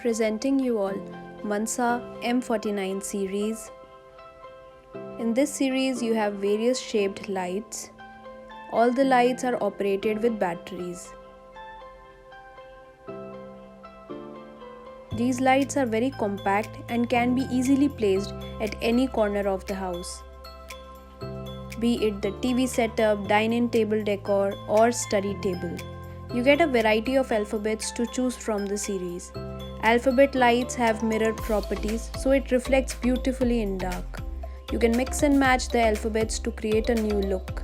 Presenting you all Mansaa M49 series. In this series you have various shaped lights. All the lights are operated with batteries. These lights are very compact and can be easily placed at any corner of the house. Be it the TV setup, dining table decor or study table. You get a variety of alphabets to choose from the series. Alphabet lights have mirror properties, so it reflects beautifully in dark. You can mix and match the alphabets to create a new look.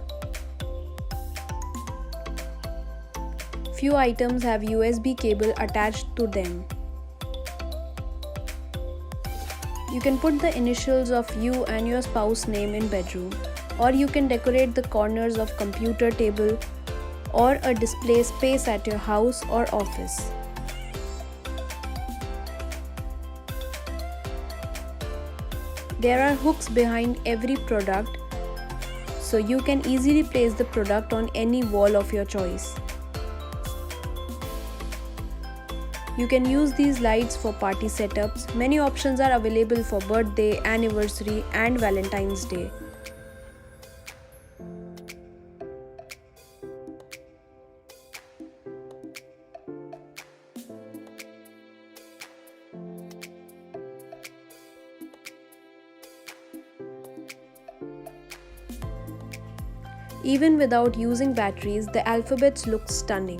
Few items have USB cable attached to them. You can put the initials of you and your spouse name in bedroom, or you can decorate the corners of computer table or a display space at your house or office. There are hooks behind every product, so you can easily place the product on any wall of your choice. You can use these lights for party setups. Many options are available for birthday, anniversary and Valentine's Day. Even without using batteries, the alphabets look stunning.